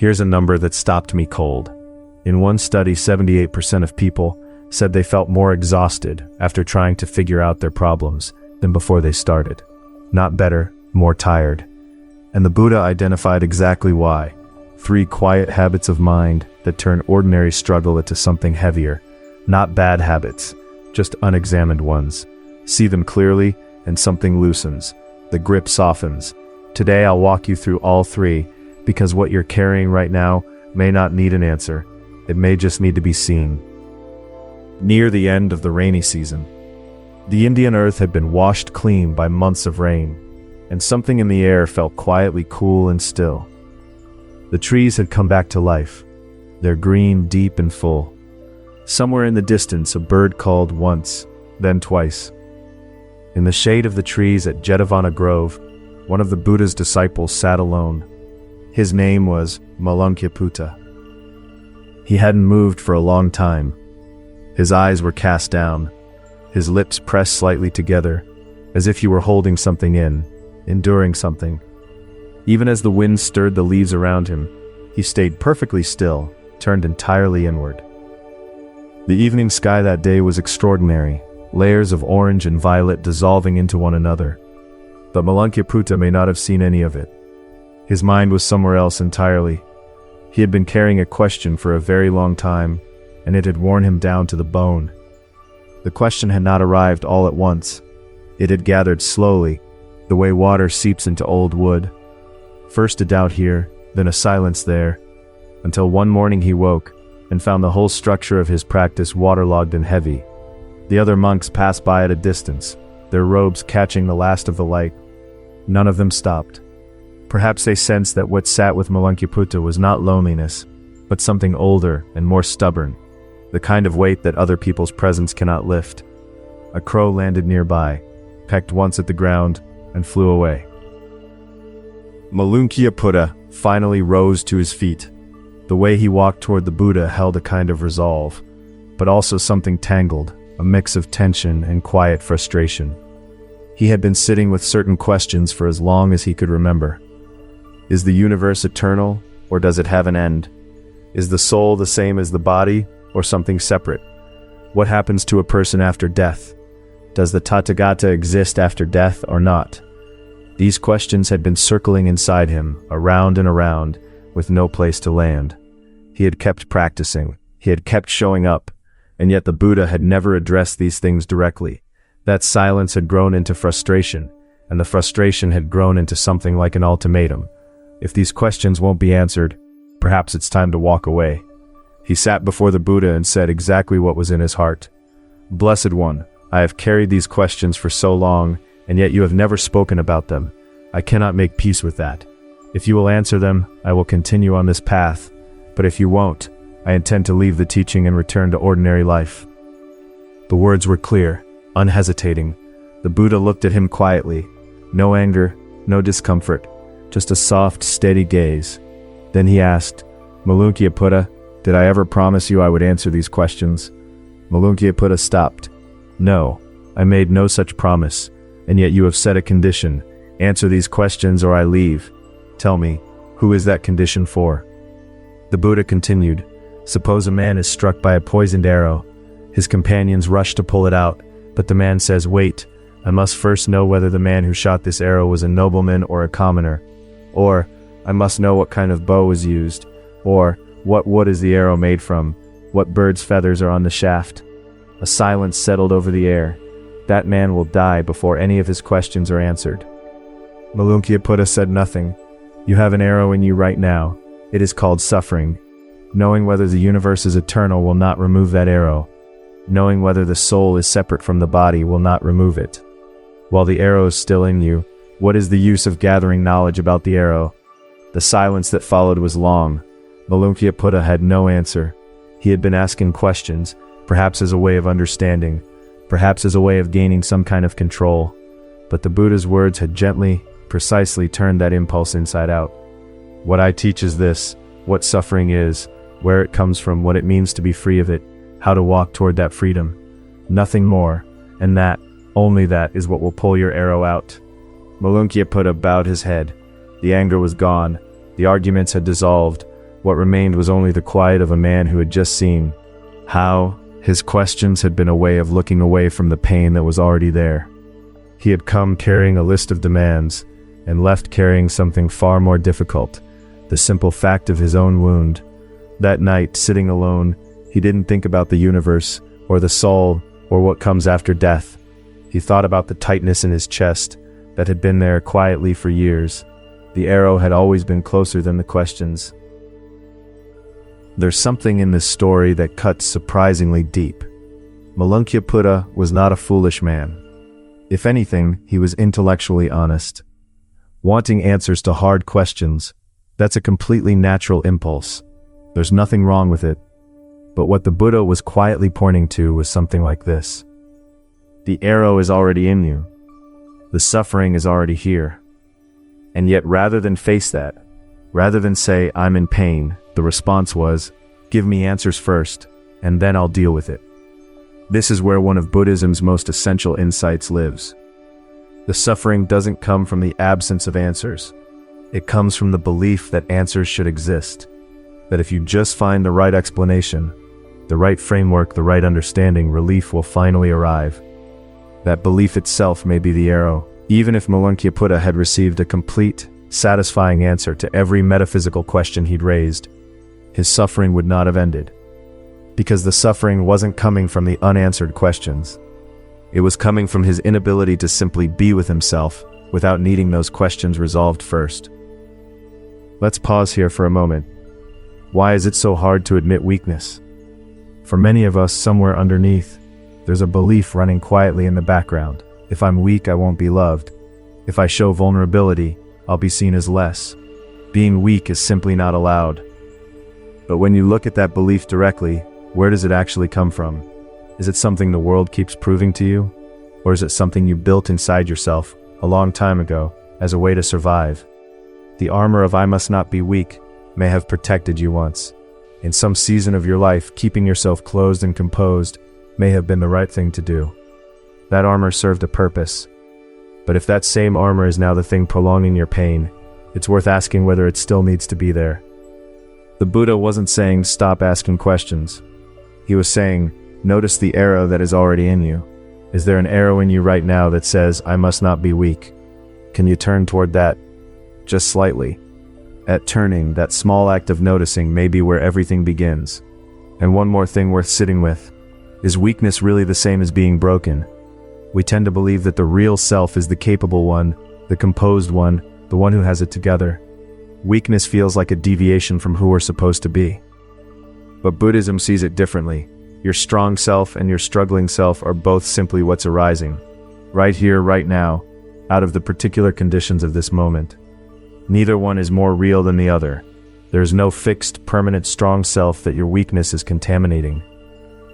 Here's a number that stopped me cold. In one study, 78% of people said they felt more exhausted after trying to figure out their problems than before they started. Not better, more tired. And the Buddha identified exactly why. 3 quiet habits of mind that turn ordinary struggle into something heavier. Not bad habits, just unexamined ones. See them clearly, and something loosens. The grip softens. Today I'll walk you through all 3, because what you're carrying right now may not need an answer. It may just need to be seen. Near the end of the rainy season, the Indian earth had been washed clean by months of rain, and something in the air felt quietly cool and still. The trees had come back to life, their green deep and full. Somewhere in the distance, a bird called once, then twice. In the shade of the trees at Jetavana Grove, one of the Buddha's disciples sat alone. His name was Malunkyaputta. He hadn't moved for a long time. His eyes were cast down, his lips pressed slightly together, as if he were holding something in, enduring something. Even as the wind stirred the leaves around him, he stayed perfectly still, turned entirely inward. The evening sky that day was extraordinary, layers of orange and violet dissolving into one another. But Malunkyaputta may not have seen any of it. His mind was somewhere else entirely. He had been carrying a question for a very long time, and it had worn him down to the bone. The question had not arrived all at once. It had gathered slowly, the way water seeps into old wood. First a doubt here, then a silence there, until one morning he woke and found the whole structure of his practice waterlogged and heavy. The other monks passed by at a distance, their robes catching the last of the light. None of them stopped. Perhaps they sensed that what sat with Malunkyaputta was not loneliness, but something older and more stubborn, the kind of weight that other people's presence cannot lift. A crow landed nearby, pecked once at the ground, and flew away. Malunkyaputta finally rose to his feet. The way he walked toward the Buddha held a kind of resolve, but also something tangled, a mix of tension and quiet frustration. He had been sitting with certain questions for as long as he could remember. Is the universe eternal, or does it have an end? Is the soul the same as the body, or something separate? What happens to a person after death? Does the Tathagata exist after death or not? These questions had been circling inside him, around and around, with no place to land. He had kept practicing, he had kept showing up, and yet the Buddha had never addressed these things directly. That silence had grown into frustration, and the frustration had grown into something like an ultimatum. If these questions won't be answered, perhaps it's time to walk away. He sat before the Buddha and said exactly what was in his heart. Blessed One, I have carried these questions for so long, and yet you have never spoken about them. I cannot make peace with that. If you will answer them, I will continue on this path, but if you won't, I intend to leave the teaching and return to ordinary life. The words were clear, unhesitating. The Buddha looked at him quietly. No anger, no discomfort, just a soft, steady gaze. Then he asked, Malunkyaputta, did I ever promise you I would answer these questions? Malunkyaputta stopped. No, I made no such promise, and yet you have set a condition. Answer these questions or I leave. Tell me, who is that condition for? The Buddha continued, suppose a man is struck by a poisoned arrow. His companions rush to pull it out, but the man says, wait, I must first know whether the man who shot this arrow was a nobleman or a commoner. Or, I must know what kind of bow was used. Or, what wood is the arrow made from? What bird's feathers are on the shaft? A silence settled over the air. That man will die before any of his questions are answered. Malunkyaputta said nothing. You have an arrow in you right now. It is called suffering. Knowing whether the universe is eternal will not remove that arrow. Knowing whether the soul is separate from the body will not remove it. While the arrow is still in you, what is the use of gathering knowledge about the arrow? The silence that followed was long. Malunkyaputta had no answer. He had been asking questions, perhaps as a way of understanding, perhaps as a way of gaining some kind of control. But the Buddha's words had gently, precisely turned that impulse inside out. What I teach is this: what suffering is, where it comes from, what it means to be free of it, how to walk toward that freedom. Nothing more, and that, only that, is what will pull your arrow out. Malunkyaputta bowed his head. The anger was gone. The arguments had dissolved. What remained was only the quiet of a man who had just seen how his questions had been a way of looking away from the pain that was already there. He had come carrying a list of demands and left carrying something far more difficult, the simple fact of his own wound. That night, sitting alone, he didn't think about the universe or the soul or what comes after death. He thought about the tightness in his chest that had been there quietly for years. The arrow had always been closer than the questions. There's something in this story that cuts surprisingly deep. Buddha was not a foolish man. If anything, he was intellectually honest. Wanting answers to hard questions, that's a completely natural impulse. There's nothing wrong with it. But what the Buddha was quietly pointing to was something like this. The arrow is already in you. The suffering is already here. And yet rather than face that, rather than say, I'm in pain, the response was, give me answers first, and then I'll deal with it. This is where one of Buddhism's most essential insights lives. The suffering doesn't come from the absence of answers. It comes from the belief that answers should exist. That if you just find the right explanation, the right framework, the right understanding, relief will finally arrive. That belief itself may be the arrow. Even if Buddha had received a complete, satisfying answer to every metaphysical question he'd raised, his suffering would not have ended. Because the suffering wasn't coming from the unanswered questions. It was coming from his inability to simply be with himself without needing those questions resolved first. Let's pause here for a moment. Why is it so hard to admit weakness? For many of us, somewhere underneath, there's a belief running quietly in the background. If I'm weak, I won't be loved. If I show vulnerability, I'll be seen as less. Being weak is simply not allowed. But when you look at that belief directly, where does it actually come from? Is it something the world keeps proving to you? Or is it something you built inside yourself a long time ago as a way to survive? The armor of I must not be weak may have protected you once. In some season of your life, keeping yourself closed and composed may have been the right thing to do. That armor served a purpose. But if that same armor is now the thing prolonging your pain, it's worth asking whether it still needs to be there. The Buddha wasn't saying stop asking questions. He was saying, notice the arrow that is already in you. Is there an arrow in you right now that says, I must not be weak? Can you turn toward that? Just slightly. At turning, that small act of noticing may be where everything begins. And one more thing worth sitting with. Is weakness really the same as being broken? We tend to believe that the real self is the capable one, the composed one, the one who has it together. Weakness feels like a deviation from who we're supposed to be. But Buddhism sees it differently. Your strong self and your struggling self are both simply what's arising. Right here, right now, out of the particular conditions of this moment. Neither one is more real than the other. There is no fixed, permanent strong self that your weakness is contaminating.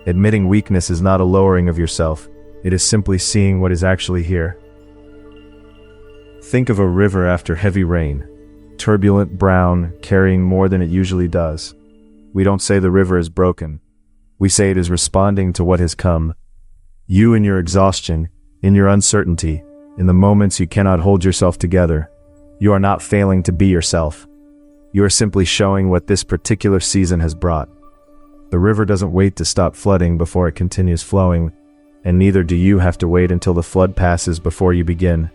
Admitting weakness is not a lowering of yourself. It is simply seeing what is actually here. Think of a river after heavy rain. Turbulent, brown, carrying more than it usually does. We don't say the river is broken. We say it is responding to what has come. You in your exhaustion, in your uncertainty, in the moments you cannot hold yourself together, you are not failing to be yourself. You are simply showing what this particular season has brought. The river doesn't wait to stop flooding before it continues flowing, and neither do you have to wait until the flood passes before you begin.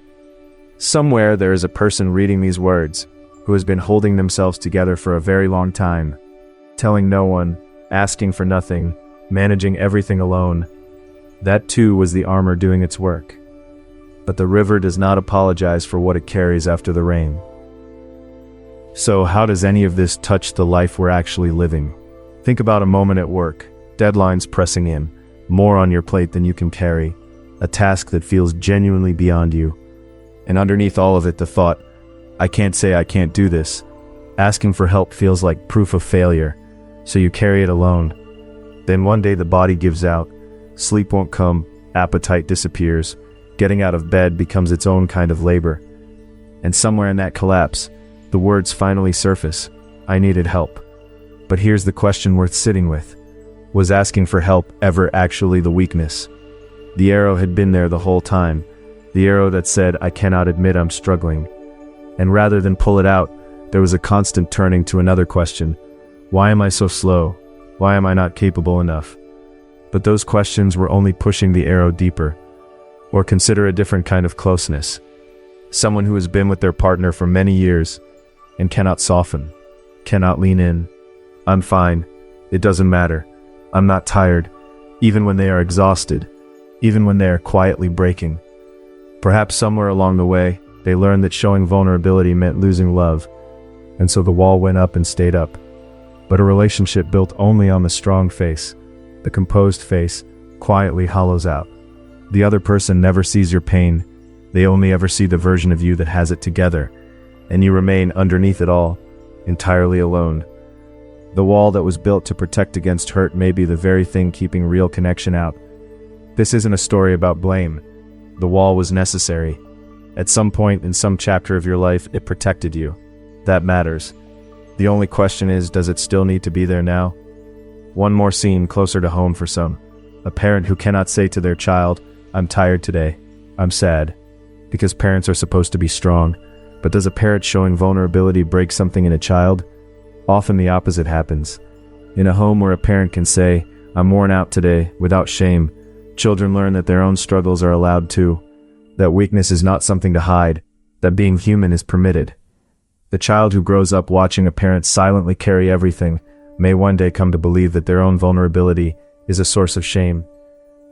Somewhere there is a person reading these words, who has been holding themselves together for a very long time, telling no one, asking for nothing, managing everything alone. That too was the armor doing its work. But the river does not apologize for what it carries after the rain. So how does any of this touch the life we're actually living? Think about a moment at work, deadlines pressing in, more on your plate than you can carry, a task that feels genuinely beyond you. And underneath all of it, the thought, I can't say I can't do this. Asking for help feels like proof of failure, so you carry it alone. Then one day the body gives out, sleep won't come, appetite disappears, getting out of bed becomes its own kind of labor. And somewhere in that collapse, the words finally surface, I needed help. But here's the question worth sitting with. Was asking for help ever actually the weakness? The arrow had been there the whole time, the arrow that said, I cannot admit I'm struggling. And rather than pull it out, there was a constant turning to another question. Why am I so slow? Why am I not capable enough? But those questions were only pushing the arrow deeper. Or consider a different kind of closeness. Someone who has been with their partner for many years and cannot soften, cannot lean in. I'm fine. It doesn't matter. I'm not tired. Even when they are exhausted. Even when they are quietly breaking. Perhaps somewhere along the way, they learned that showing vulnerability meant losing love, and so the wall went up and stayed up. But a relationship built only on the strong face, the composed face, quietly hollows out. The other person never sees your pain. They only ever see the version of you that has it together, and you remain underneath it all, entirely alone. The wall that was built to protect against hurt may be the very thing keeping real connection out. This isn't a story about blame. The wall was necessary. At some point in some chapter of your life, it protected you. That matters. The only question is, does it still need to be there now? One more scene closer to home for some. A parent who cannot say to their child, I'm tired today. I'm sad. Because parents are supposed to be strong. But does a parent showing vulnerability break something in a child? Often the opposite happens. In a home where a parent can say, I'm worn out today, without shame, children learn that their own struggles are allowed too. That weakness is not something to hide. That being human is permitted. The child who grows up watching a parent silently carry everything may one day come to believe that their own vulnerability is a source of shame.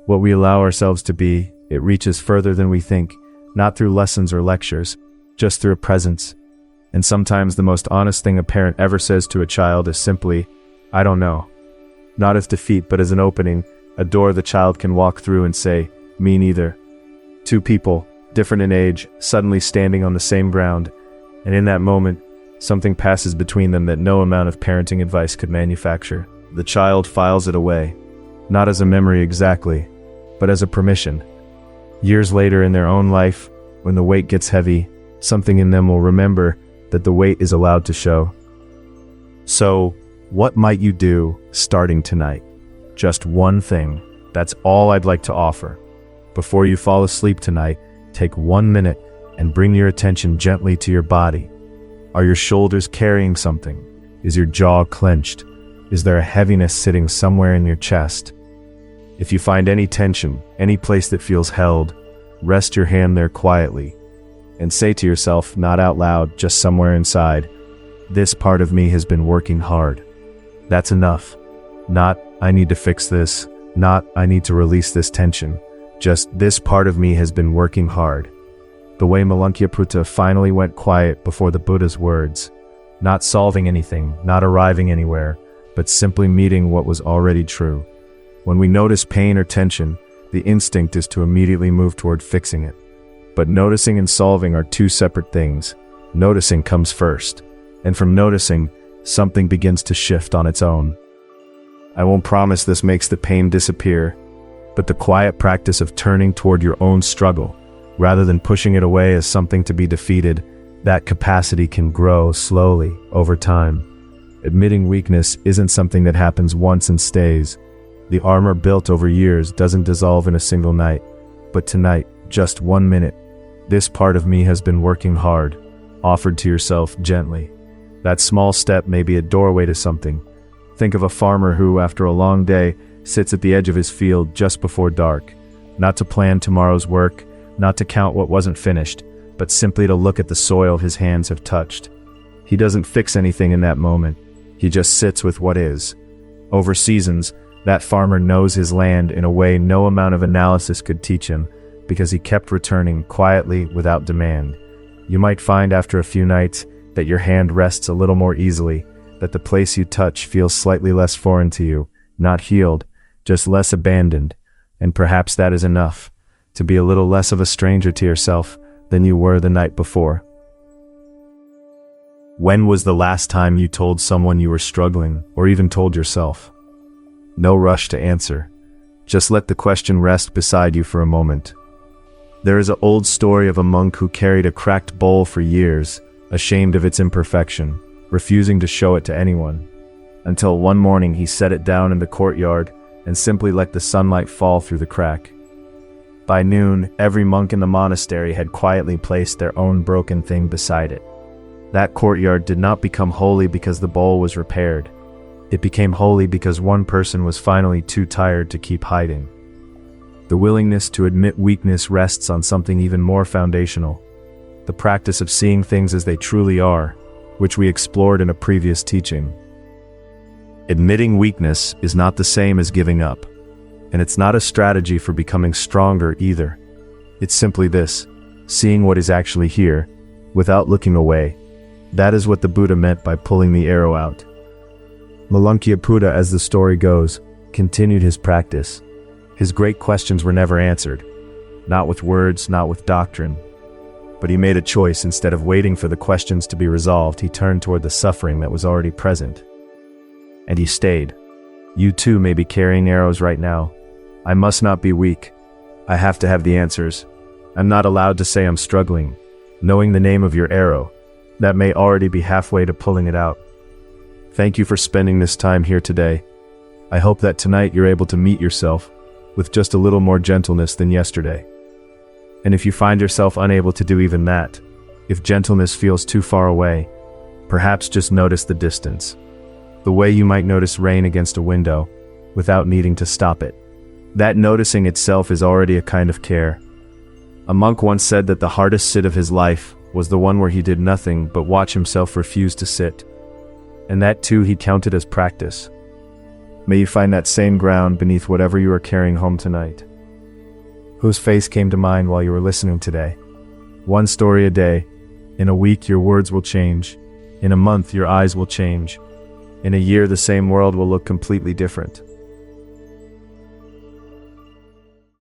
What we allow ourselves to be, it reaches further than we think, not through lessons or lectures, just through a presence. And sometimes the most honest thing a parent ever says to a child is simply, I don't know. Not as defeat, but as an opening, a door the child can walk through and say, me neither. Two people, different in age, suddenly standing on the same ground, and in that moment, something passes between them that no amount of parenting advice could manufacture. The child files it away, not as a memory exactly, but as a permission. Years later in their own life, when the weight gets heavy, something in them will remember that the weight is allowed to show. So, what might you do starting tonight? Just one thing. That's all I'd like to offer. Before you fall asleep tonight, take 1 minute and bring your attention gently to your body. Are your shoulders carrying something? Is your jaw clenched? Is there a heaviness sitting somewhere in your chest? If you find any tension, any place that feels held, rest your hand there quietly and say to yourself, not out loud, just somewhere inside, this part of me has been working hard. That's enough. Not, I need to fix this. Not, I need to release this tension. Just, this part of me has been working hard. The way Malunkyaputta finally went quiet before the Buddha's words. Not solving anything, not arriving anywhere, but simply meeting what was already true. When we notice pain or tension, the instinct is to immediately move toward fixing it. But noticing and solving are two separate things. Noticing comes first. And from noticing, something begins to shift on its own. I won't promise this makes the pain disappear, but the quiet practice of turning toward your own struggle, rather than pushing it away as something to be defeated, that capacity can grow slowly over time. Admitting weakness isn't something that happens once and stays. The armor built over years doesn't dissolve in a single night. But tonight, just 1 minute, this part of me has been working hard, offered to yourself gently. That small step may be a doorway to something. Think of a farmer who, after a long day, sits at the edge of his field just before dark, not to plan tomorrow's work, not to count what wasn't finished, but simply to look at the soil his hands have touched. He doesn't fix anything in that moment. He just sits with what is. Over seasons, that farmer knows his land in a way no amount of analysis could teach him, because he kept returning quietly without demand. You might find after a few nights that your hand rests a little more easily, that the place you touch feels slightly less foreign to you, not healed, just less abandoned, and perhaps that is enough, to be a little less of a stranger to yourself than you were the night before. When was the last time you told someone you were struggling, or even told yourself? No rush to answer. Just let the question rest beside you for a moment. There is an old story of a monk who carried a cracked bowl for years, ashamed of its imperfection, refusing to show it to anyone, until one morning he set it down in the courtyard and simply let the sunlight fall through the crack. By noon, every monk in the monastery had quietly placed their own broken thing beside it. That courtyard did not become holy because the bowl was repaired. It became holy because one person was finally too tired to keep hiding. The willingness to admit weakness rests on something even more foundational: the practice of seeing things as they truly are, which we explored in a previous teaching. Admitting weakness is not the same as giving up, and it's not a strategy for becoming stronger either. It's simply this: seeing what is actually here, without looking away. That is what the Buddha meant by pulling the arrow out. Buddha, as the story goes, continued his practice. His great questions were never answered, not with words, not with doctrine. But he made a choice. Instead of waiting for the questions to be resolved, he turned toward the suffering that was already present. And he stayed. You too may be carrying arrows right now. I must not be weak. I have to have the answers. I'm not allowed to say I'm struggling. Knowing the name of your arrow, that may already be halfway to pulling it out. Thank you for spending this time here today. I hope that tonight you're able to meet yourself with just a little more gentleness than yesterday. And if you find yourself unable to do even that, if gentleness feels too far away, perhaps just notice the distance. The way you might notice rain against a window, without needing to stop it. That noticing itself is already a kind of care. A monk once said that the hardest sit of his life was the one where he did nothing but watch himself refuse to sit. And that too he counted as practice. May you find that same ground beneath whatever you are carrying home tonight. Whose face came to mind while you were listening today? One story a day. In a week your words will change. In a month your eyes will change. In a year the same world will look completely different.